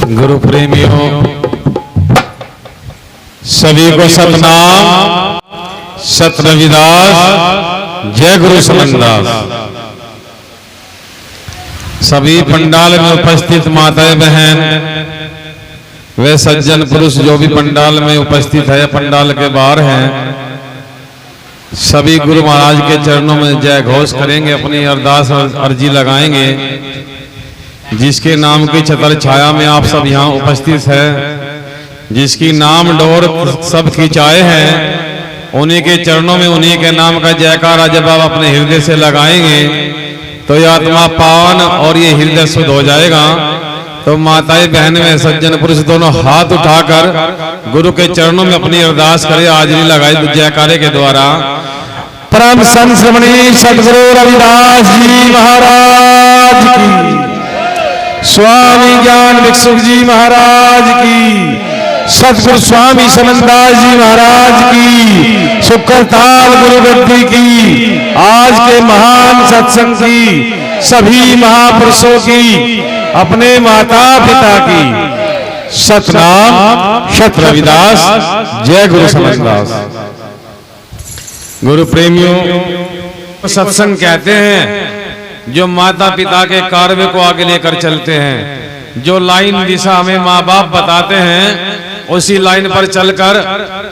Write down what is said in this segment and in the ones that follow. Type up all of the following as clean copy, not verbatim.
गुरु प्रेमियों सभी को सतनाम सत रविदास जय गुरु सनंदास। सभी पंडाल में उपस्थित माताएं बहन वे सज्जन पुरुष जो भी पंडाल में उपस्थित है पंडाल के बाहर हैं, सभी गुरु महाराज के चरणों में जय घोष करेंगे, अपनी अरदास और अर्जी लगाएंगे। जिसके नाम की छतर छाया में आप सब यहाँ उपस्थित हैं, जिसकी नाम डोर सब खिंचाए हैं, उन्हीं के चरणों में उन्हीं के नाम का जयकारा जब आप अपने हृदय से लगाएंगे तो ये आत्मा पावन और ये हृदय शुद्ध हो जाएगा। तो माताएं बहन में सज्जन पुरुष दोनों हाथ उठाकर गुरु के चरणों में अपनी अरदास करें, हाजिरी लगाए जयकारे के द्वारा। परम संत श्रमणी सदगुरु रविदास जी महाराज की, स्वामी ज्ञान भिक्षुक जी महाराज की, सतगुरु स्वामी सनंदास जी महाराज की, शुक्रताल गुरु गद्दी की, आज के महान सत्संग की, सभी महापुरुषों की, अपने माता पिता की सतनाम सत रविदास जय गुरु सनंदास। गुरु प्रेमियों सत्संग कहते हैं जो माता पिता के कार्य को आगे लेकर चलते हैं, जो लाइन दिशा हमें माँ बाप बताते हैं उसी लाइन पर चलकर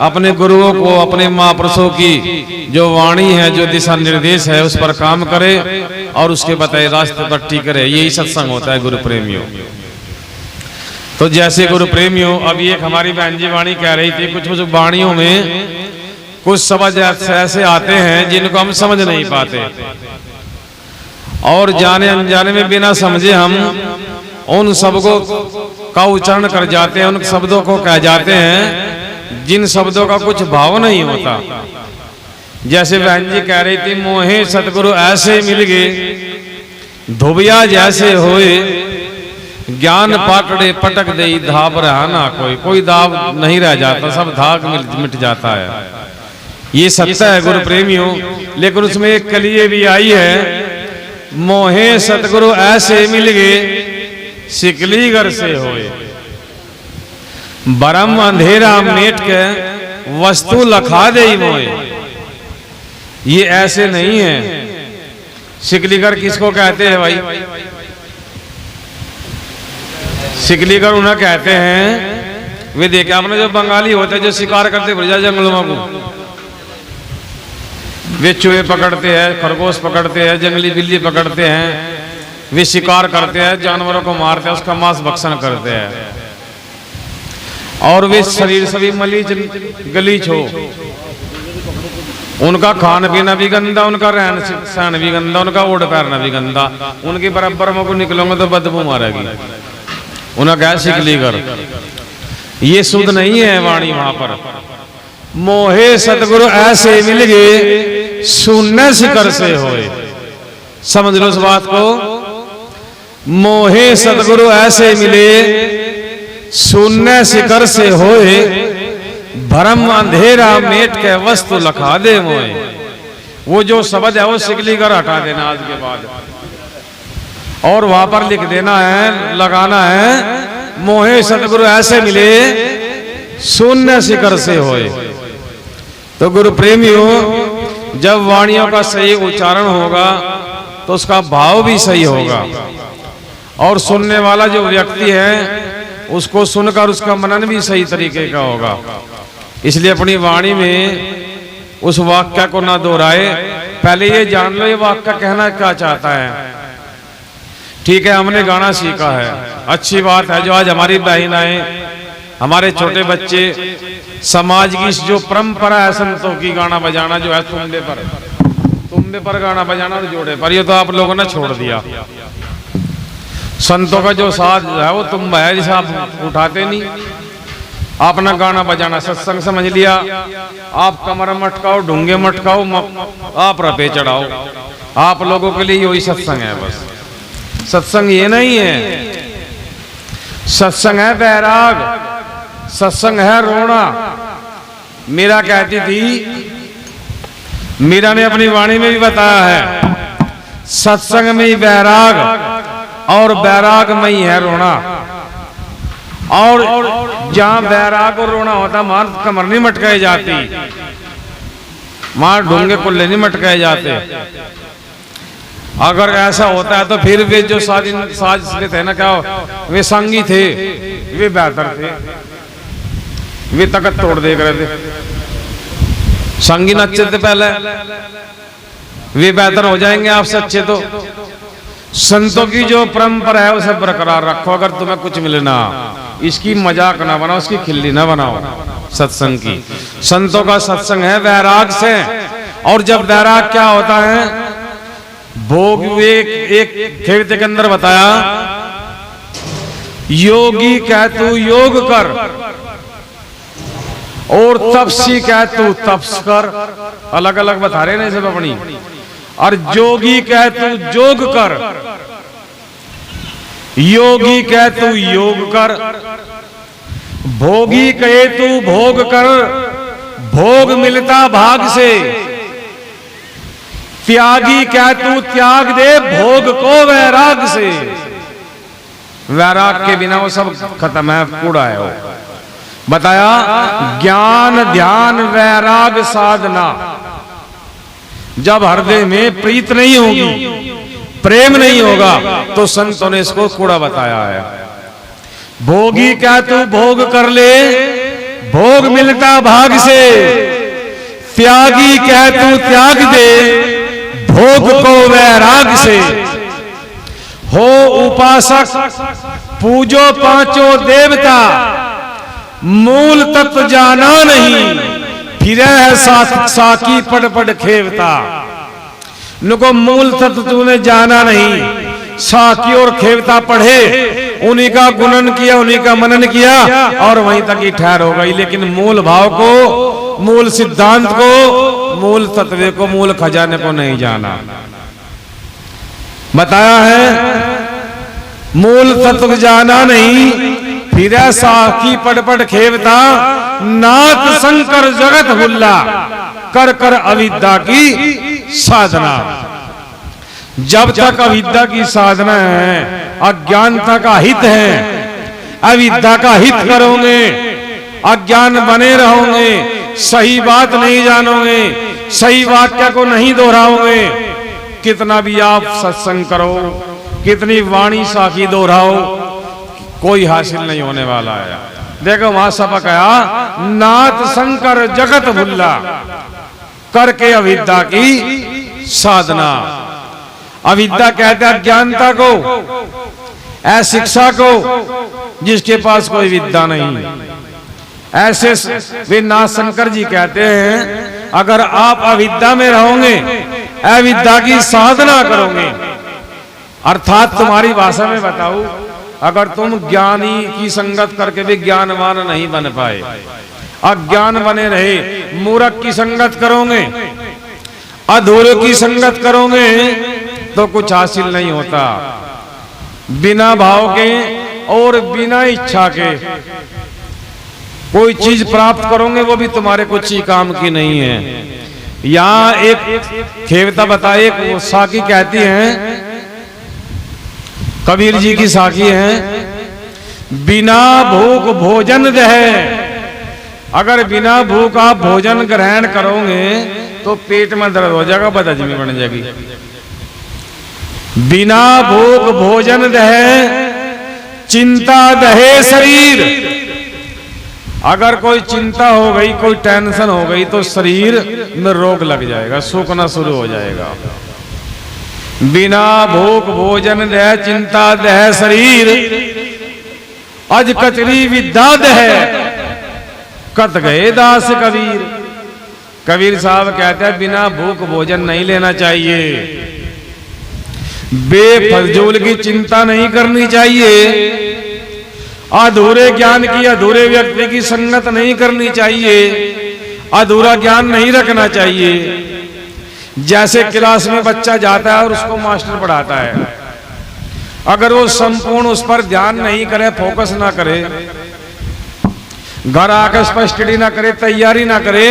अपने गुरुओं को, अपने महापुरुषों की जो वाणी है, जो दिशा निर्देश है उस पर काम करे और उसके बताए रास्ते पर ठीक करे। यही सत्संग होता है गुरु प्रेमियों। तो जैसे गुरु प्रेमियों अभी एक हमारी बहन जी वाणी कह रही थी, कुछ कुछ वाणियों में कुछ शब्द ऐसे आते हैं जिनको हम समझ नहीं पाते और जाने अनजाने में बिना समझे हम उन शब्दों का उच्चारण कर जाते हैं, उन शब्दों को कह जाते हैं जिन शब्दों का कुछ भाव नहीं होता। जैसे बहन जी कह रही थी, मोहे सतगुरु ऐसे मिल गए धोबिया जैसे होए, ज्ञान पाकड़े पटक दे धाब रहा ना कोई दाव नहीं रह जाता, सब धाग मिट जाता है। ये सत्य है गुरु प्रेमियों। लेकिन उसमें एक कलिये भी आई है, मोहे सतगुरु ऐसे मिल गए सिकलीगर से होए, बरम अंधेरा मेट के वस्तु लखा दे मोए। ये ऐसे नहीं है। सिकलीगर किसको कहते हैं भाई? सिकलीगर उन्हें कहते हैं, वे देखे आपने जो बंगाली होते हैं जो शिकार करते भर जाए जंगलों को, वे चूहे पकड़ते हैं, खरगोश पकड़ते हैं, जंगली बिल्ली पकड़ते हैं, वे शिकार करते हैं, जानवरों को मारते हैं, उसका मांस भक्षण करते हैं और वे शरीर सभी मलीच गलीच हो, उनका खान पीना भी गंदा, उनका रहन सहन भी गंदा, उनका ओढ़ पैरना भी गंदा। उनके बराबर में को निकलोगे तो बदबू मारेगी। उन्हें क्या सिकलीगर, ये शुद्ध नहीं है वाणी। वहां पर मोहे सतगुरु ऐसे मिल गए शून्य शिखर से होए। समझ लो इस बात को, मोहे सतगुरु ऐसे मिले शून्य शिखर से होए, भरम अंधेरा मेट के वस्तु लखा दे मोए। वो जो शब्द है वो सिकलीगर हटा देना आज के बाद और वहां पर लिख देना है, लगाना है, मोहे सतगुरु ऐसे मिले शून्य शिखर से होए। तो गुरु प्रेमियों जब वाणियों का सही उच्चारण होगा तो उसका भाव भी सही होगा और सुनने वाला जो व्यक्ति है उसको सुनकर उसका मनन भी सही तरीके का होगा। इसलिए अपनी वाणी में उस वाक्य को ना दोहराए, पहले ये जान लो ये वाक्य कहना क्या चाहता है। ठीक है, हमने गाना सीखा है, अच्छी बात है। जो आज हमारी बहनाएं, हमारे छोटे बच्चे, समाज की जो परंपरा है संतों की गाना बजाना जो है तुम्बे पर गाना बजाना और जोड़े पर, ये तो आप लोगों ने छोड़ दिया। संतों का जो साथ है वो तुम है, जिसे आप उठाते नहीं। अपना गाना बजाना सत्संग समझ लिया, आप कमर मटकाओ, ढूंगे मटकाओ, आप रपे चढ़ाओ। आप लोगों के लिए यही सत्संग है। बस सत्संग ये नहीं है। सत्संग है बैराग, सत्संग है रोना। मीरा कहती थी, मीरा ने अपनी वाणी में भी बताया है, सत्संग में ही बैराग और बैराग में ही है रोना। और जहां बैराग और रोना होता वहां कमर नहीं मटकाई जाती, वहां ढूंगे कुल्ले नहीं मटकाए जाते। अगर ऐसा होता है तो फिर वे जो साजिश थे ना, क्या वे संगी थे, वे बेहतर थे, वे तकत तोड़ दे रहे थे। संगी अच्छे थे पहले, वे बेहतर हो जाएंगे आपसे अच्छे। तो संतों की जो परंपरा है उसे बरकरार रखो। अगर तुम्हें कुछ मिलना, इसकी मजाक ना बनाओ, इसकी खिल्ली ना बनाओ। सत्संग की, संतों का सत्संग है वैराग से। और जब वैराग क्या होता है, भोग, एक खेवते के अंदर बताया, योगी कह तू योग कर और तपसी कह तू तपस कर। अलग अलग बता रहे ना सब अपनी। और जोगी कह तू जोग कर, योगी कह तू योग कर, भोगी कहे तू भोग कर, भोग मिलता भाग से, त्यागी कह तू त्याग दे भोग को वैराग से। वैराग के बिना वो सब खत्म है, कूड़ा है वो। बताया ज्ञान ध्यान वैराग साधना। जब हृदय में प्रीत नहीं होगी, प्रेम नहीं होगा, तो संतों ने इसको कूड़ा बताया है। भोगी क्या तू भोग कर ले, भोग मिलता भाग से, त्यागी क्या तू त्याग दे भोग को वैराग से। हो उपासक पूजो पांचों देवता, मूल तत्व जाना नहीं, फिर है साकी पड़ पड़ खेवता। नको मूल तत्व तूने जाना नहीं, साकी और खेवता पढ़े, उन्हीं का गुणन किया, उन्हीं का मनन किया और वहीं तक ही ठहर हो गई। लेकिन मूल भाव को, मूल सिद्धांत को, मूल तत्व को, मूल खजाने को नहीं जाना। बताया है मूल तत्व जाना नहीं, फिर साकी पड़ पड़ खेवता, नाथ शंकर जगत हुल्ला, कर कर अविद्या की साधना। जब तक अविद्या की साधना है, अज्ञानता का हित है, अविद्या का हित करोगे, अज्ञान बने रहोगे, सही बात नहीं जानोगे, सही वाक्य को नहीं दोहराओगे, कितना भी आप सत्संग करो, कितनी वाणी साखी दोहराओ, कोई हासिल नहीं होने वाला है। देखो वहां सब कहा नाथ शंकर जगत भुल्ला, करके अविद्या की साधना। अविद्या कहते हैं अज्ञानता को, अशिक्षा को, जिसके पास कोई विद्या नहीं। ऐसे वे नाथ शंकर जी कहते हैं अगर आप अविद्या में रहोगे, अविद्या की साधना करोगे, अर्थात तुम्हारी भाषा में बताऊं, अगर तुम ज्ञानी की संगत करके भी ज्ञानवान नहीं बन पाए, अज्ञान बने रहे, मूर्ख की संगत करोगे, अधूरे की संगत करोगे, तो कुछ हासिल नहीं होता। बिना भाव के और बिना इच्छा के कोई चीज प्राप्त करोगे, वो भी तुम्हारे कुछ ही काम की नहीं है। यहाँ एक खेवता बताए, एक साकी कहती है, कबीर जी की साखी है, बिना भूख भोजन दहे। अगर बिना भूख आप भोजन ग्रहण करोगे तो पेट में दर्द हो जाएगा, बदहजमी बन जाएगी। बिना भूख भोजन दहे, चिंता दहे शरीर। अगर कोई चिंता हो गई, कोई टेंशन हो गई, तो शरीर में रोग लग जाएगा, सूखना शुरू हो जाएगा। बिना भूख भोजन दह, चिंता दह शरीर, अज कचरी विद्या दह, कत गए दास कबीर। कबीर साहब कहते हैं बिना भूख भोजन नहीं लेना चाहिए, बेफजूल की चिंता नहीं करनी चाहिए, अधूरे ज्ञान की, अधूरे व्यक्ति की संगत नहीं करनी चाहिए, अधूरा ज्ञान नहीं रखना चाहिए। जैसे क्लास में बच्चा जाता है और उसको मास्टर पढ़ाता है, अगर वो संपूर्ण उस पर ध्यान नहीं करे, फोकस ना करे, घर आकर स्पष्टि ना करे, तैयारी ना करे,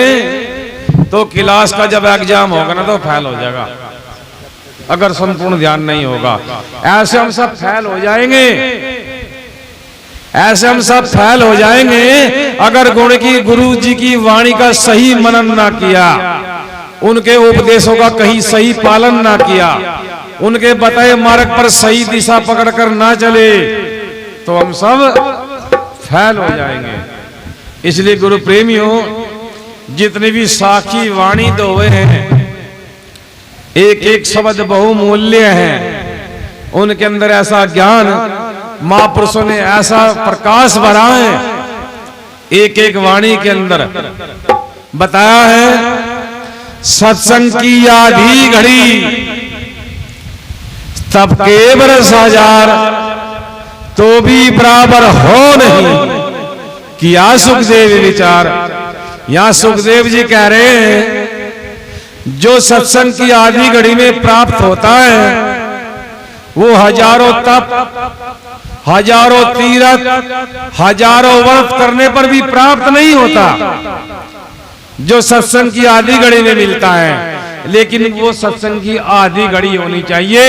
तो क्लास का जब एग्जाम होगा ना तो फेल हो जाएगा, अगर संपूर्ण ध्यान नहीं होगा। ऐसे हम सब फेल हो जाएंगे। ऐसे हम सब फैल हो जाएंगे अगर गुरु जी की वाणी का सही मनन ना किया, उनके उपदेशों का कहीं सही पालन ना किया, उनके बताए मार्ग पर सही दिशा पकड़कर ना चले तो हम सब फैल हो जाएंगे। इसलिए गुरु प्रेमियों, जितने भी साखी वाणी दोहे हैं, एक एक शब्द बहुमूल्य है। उनके अंदर ऐसा ज्ञान महापुरुषों ने ऐसा प्रकाश भरा है, एक एक वाणी के अंदर बताया है। सत्संग की आधी घड़ी तब के बरस हजार, तो भी बराबर हो नहीं किया सुखदेव विचार। यहां सुखदेव जी कह रहे हैं, जो सत्संग की आधी घड़ी में प्राप्त होता है वो हजारों तप, हजारों तीरथ, हजारों व्रत करने पर भी प्राप्त नहीं होता जो सत्संग की आधी घड़ी में मिलता है। लेकिन वो सत्संग की आधी घड़ी होनी चाहिए।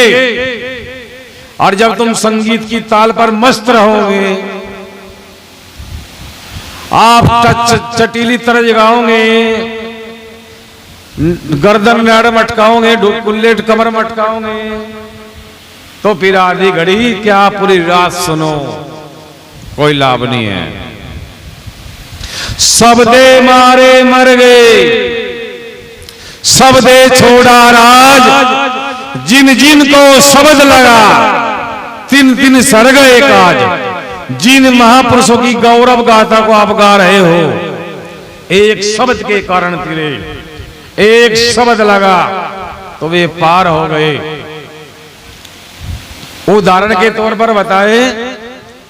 और जब तुम संगीत की ताल पर मस्त रहोगे, आप चटीली तरह गाओगे, गर्दन में अड़ मटकाओगे, कुल्लेट कमर मटकाओगे, तो फिर आधी घड़ी क्या पूरी रात सुनो, कोई लाभ नहीं है। सब दे मारे मर गए, सब दे छोड़ा राज, जिन जिन को शब्द लगा तिन तिन सर गए काज। जिन महापुरुषों की गौरव गाथा को आप गा रहे हो, एक शब्द के कारण तिरे, एक शब्द लगा तो वे पार हो गए। उदाहरण के तौर पर बताए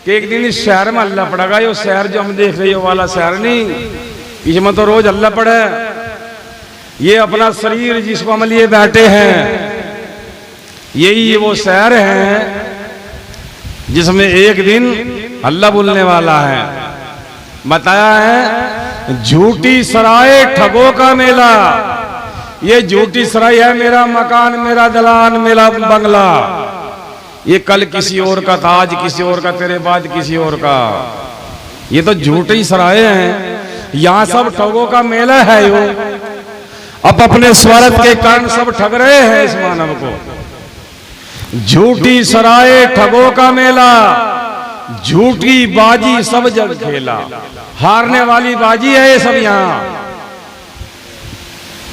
कि एक दिन इस शहर में हल्ला पड़ेगा। ये शहर जो हम देख रहे हो वाला शहर नहीं, इसमें तो रोज हल्ला पड़े। ये अपना शरीर जिसको हम लिए बैठे हैं, यही वो शहर है जिसमें एक दिन हल्ला बोलने वाला है। बताया है झूठी सराय ठगों का मेला। ये झूठी सराय है मेरा मकान, मेरा दलान, मेरा बंगला। ये कल किसी और का था, आज किसी और का, तेरे बाद किसी और का। ये तो झूठी सराय हैं। यहाँ सब ठगों का मेला है। यो अब अपने स्वार्थ के कारण सब ठग रहे हैं इस मानव को। झूठी सराय ठगों का मेला, झूठी बाजी सब जग खेला। हारने वाली बाजी है ये सब यहाँ।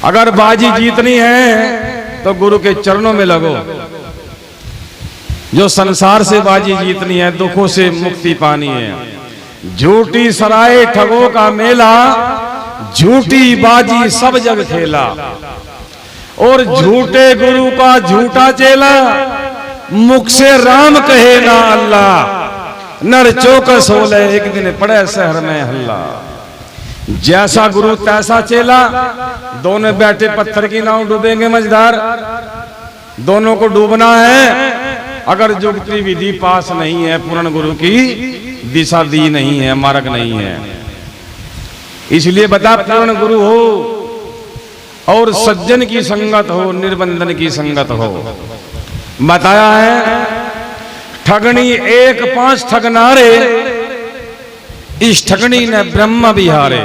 अगर बाजी जीतनी है तो गुरु के चरणों में लगो। जो संसार से बाजी जीतनी है, दुखों से मुक्ति पानी है। झूठी सराय ठगों का मेला, झूठी बाजी सब जग खेला। और झूठे गुरु का झूठा चेला, मुख से राम कहे ना अल्लाह। नर चौकस होले एक दिन पड़े शहर में हल्ला। जैसा गुरु तैसा चेला, दोनों बैठे पत्थर की नाव डूबेंगे मझधार। दोनों को डूबना है। अगर जुगती विधि पास नहीं है, पूर्ण गुरु की दिशा दी नहीं है, मार्ग नहीं है। इसलिए बता, पूर्ण गुरु हो और सज्जन की संगत हो, निर्बंधन की संगत हो। बताया है ठगनी एक 5 ठगनारे, इस ठगनी ने ब्रह्म बिहारे।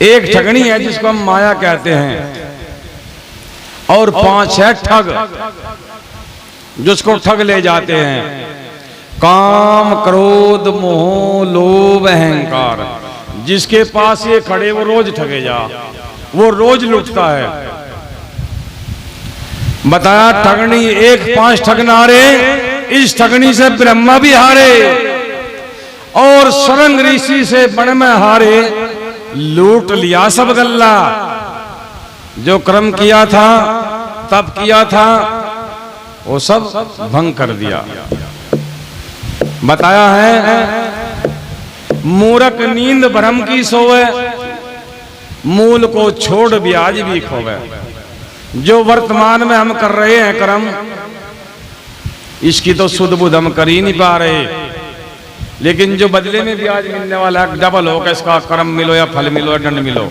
एक ठगनी है जिसको हम माया कहते हैं, और 5 है ठग जिसको ठग ले जाते हैं। काम, क्रोध, मोह, लोभ, अहंकार। जिसके पास ये खड़े वो रोज ठगे जा, वो रोज लुटता है। बताया ठगनी एक 5 ठगनारे, इस ठगनी से ब्रह्मा भी हारे। और सरंग ऋषि से बन में हारे, लूट लिया सब गल्ला। जो कर्म किया था, तब किया था, वो सब भंग कर दिया। बताया है मूर्ख नींद भ्रम की सोवे, मूल को छोड़ ब्याज भी खोवे। जो वर्तमान में हम कर रहे हैं कर्म, इसकी तो सुध बुध हम कर ही नहीं पा रहे। लेकिन जो बदले में ब्याज मिलने वाला है, डबल होगा इसका, कर्म मिलो या फल मिलो या दंड मिलो,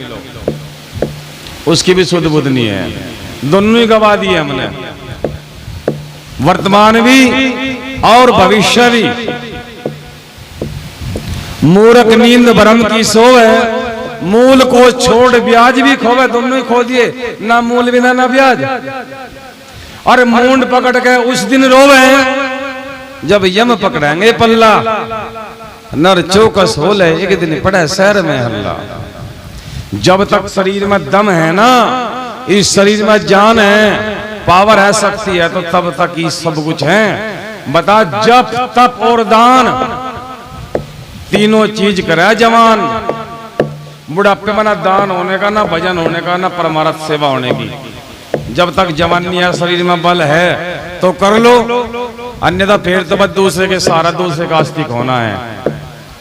उसकी भी सुध बुध नहीं है। दोनों ही गवा दिए हमने, वर्तमान भी और भविष्य भी। मूर्ख नींद भरम की सोवे, मूल को छोड़ ब्याज भी खोवे, दोनों ही खो दिए, ना मूल बिना ना ब्याज। और मूंड पकड़ के उस दिन रोवे जब यम पकड़ेंगे पल्ला, नर चौकस हो ले एक दिन पड़े शहर में हल्ला। जब तक शरीर में दम है ना, इस शरीर में जान है, पावर है, शक्ति है, तो तब तक ही सब कुछ है। बता, जप तप और दान तीनों चीज करे जवान। बुढ़ापे में ना दान होने का, ना भजन होने का, ना परमार्थ सेवा होने की। जब तक जवानी है, शरीर में बल है तो कर लो, अन्यथा फिर तो बस दूसरे के सहारा, दूसरे का आस्तिक होना है।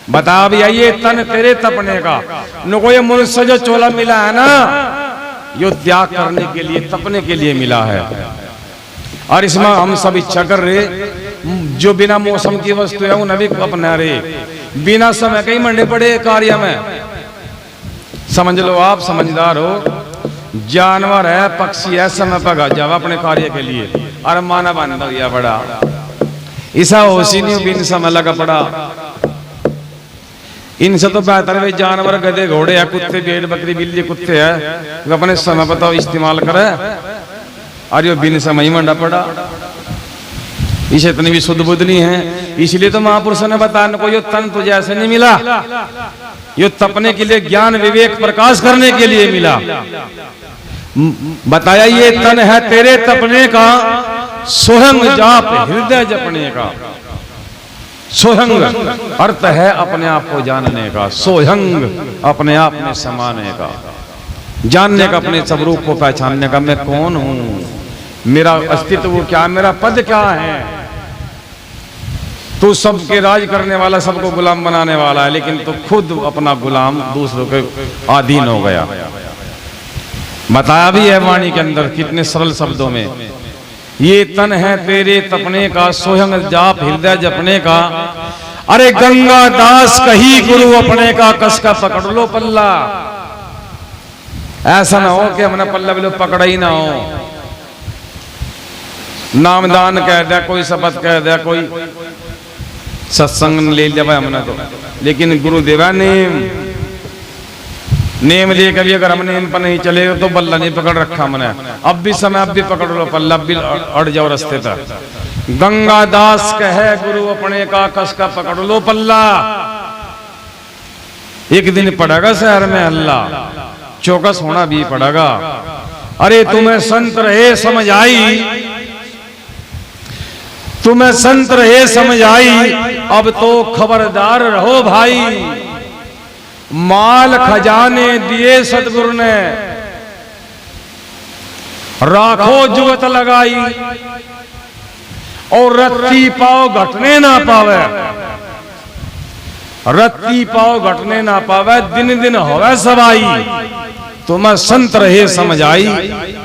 बता भी ये तन तेरे तपने का, नको ये मनुष्य जो चोला मिला है ना, यो त्याग करने के लिए, तपने के लिए मिला है। और इसमें हम सब इच्छा कर रहे, जो बिना मौसम की वस्तु है उन्हें भी अपना रहे, बिना समय के ही मंडे पड़े कार्य में। समझ लो, आप समझदार हो, जानवर है, पक्षी है, समय पर जाओ अपने कार्य के लिए, और माना बंद हो गया बड़ा, ऐसा होशी नहीं, बिन समय लगा पड़ा। इनसे तो बेहतर है जानवर, गधे घोड़े है, कुत्ते भेड़ बकरी बिल्ली कुत्ते है, वो अपने समय पर तो इस्तेमाल करे, और ये बिन समय ही मंडा पड़ा। इसे इतनी भी शुद्ध बुद्ध नहीं है। इसलिए तो महापुरुषों ने बताया को, यो तन तुझे ऐसे नहीं मिला, यो तपने के लिए, ज्ञान विवेक प्रकाश करने के लिए मिला। बताया ये तन है तेरे तपने का, सोहंग जाप हृदय जपने का। सोहंग अर्थ है अपने आप को जानने का, सोहंग अपने आप में समाने का, जानने का, अपने सब रूप को पहचानने का। मैं कौन हूं, मेरा अस्तित्व क्या, मेरा पद क्या है। तू सबके राज करने वाला, सबको गुलाम बनाने वाला है, लेकिन तू खुद अपना गुलाम, दूसरों के अधीन हो गया। बताया भी है वाणी के अंदर कितने सरल शब्दों में, ये तन है तेरे तपने का, सोहंग जाप हृदय जपने का। अरे गंगा दास कही गुरु अपने का, कस का पकड़ लो पल्ला। ऐसा ना हो कि हमने पल्ला भी लो पकड़ा ही ना हो। नामदान कह दिया कोई, शपथ कह दिया कोई, सत्संग ले लिया भाई हमने तो, लेकिन गुरुदेवा नेम लेकर भी अगर हम नेम पर नहीं चले तो बल्ला नहीं पकड़ रखा हमने। अब भी समय, अब भी पकड़ लो पल्ला, अब भी अड़ जाओ रास्ते तक। गंगा दास कहे गुरु अपने का, कस का पकड़ लो पल्ला। एक दिन पड़ेगा शहर में हल्ला, चौकस होना भी पड़ेगा। अरे तुम्हें संत रहे समझ आई, तुम्हें संत रहे समझ आई, अब तो खबरदार रहो भाई। माल खजाने दिए सतगुरु ने, राखो जुगत लगाई, और रत्ती पाओ घटने ना पावे, रत्ती पाओ घटने ना पावे, दिन दिन होवे सवाई। तुम्हें संत रहे समझ आई,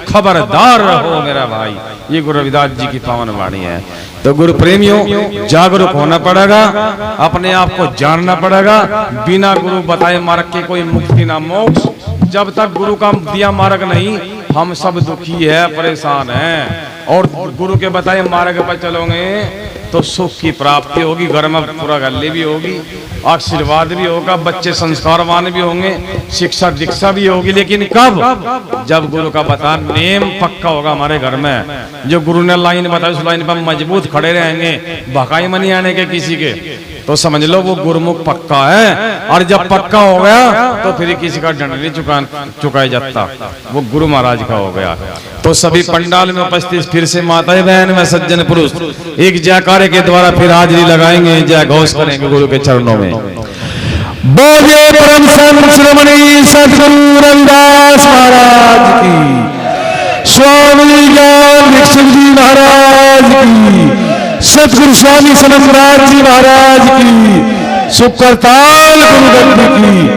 खबरदार रहो मेरा भाई। ये गुरु रविदास जी की पावन वाणी है। तो गुरु प्रेमियों, जागरूक होना पड़ेगा, अपने आप को जानना पड़ेगा। बिना गुरु बताए मार्ग के कोई मुक्ति ना मोक्ष। जब तक गुरु का दिया मार्ग नहीं, हम सब दुखी है, परेशान हैं। और गुरु के बताए मार्ग पर चलोगे तो सुख की प्राप्ति होगी, घर में पूरा गले भी होगी, आशीर्वाद भी होगा, बच्चे संस्कारवान भी होंगे, शिक्षा दीक्षा भी होगी। लेकिन कब? जब गुरु का बता नेम पक्का होगा हमारे घर में। जो गुरु ने लाइन बताई उस लाइन पर मजबूत खड़े रहेंगे, भकाई में नहीं आने के किसी के, तो समझ लो वो गुरुमुख पक्का है। और जब पक्का हो गया तो फिर किसी का दंड नहीं चुकाया जाता, वो गुरु महाराज का हो गया। तो सभी पंडाल में उपस्थित फिर से माताएं बहन में सज्जन पुरुष एक जयकारे के द्वारा फिर हाजिरी लगाएंगे, जय घोष करेंगे गुरु के चरणों में। बोले परम संत श्रोमणी सद्गुरु रविदास महाराज की, स्वामी ज्ञान दीक्षित जी महाराज की, सतगुरु स्वामी सनंदराज जी महाराज की, सुकरताल गुरुगद्दी की,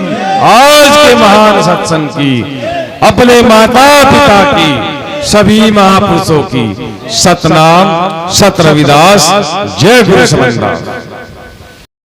आज के महान सत्संग की, अपने माता पिता की, सभी महापुरुषों की सतनाम सत रविदास। जय गुरु समझदार।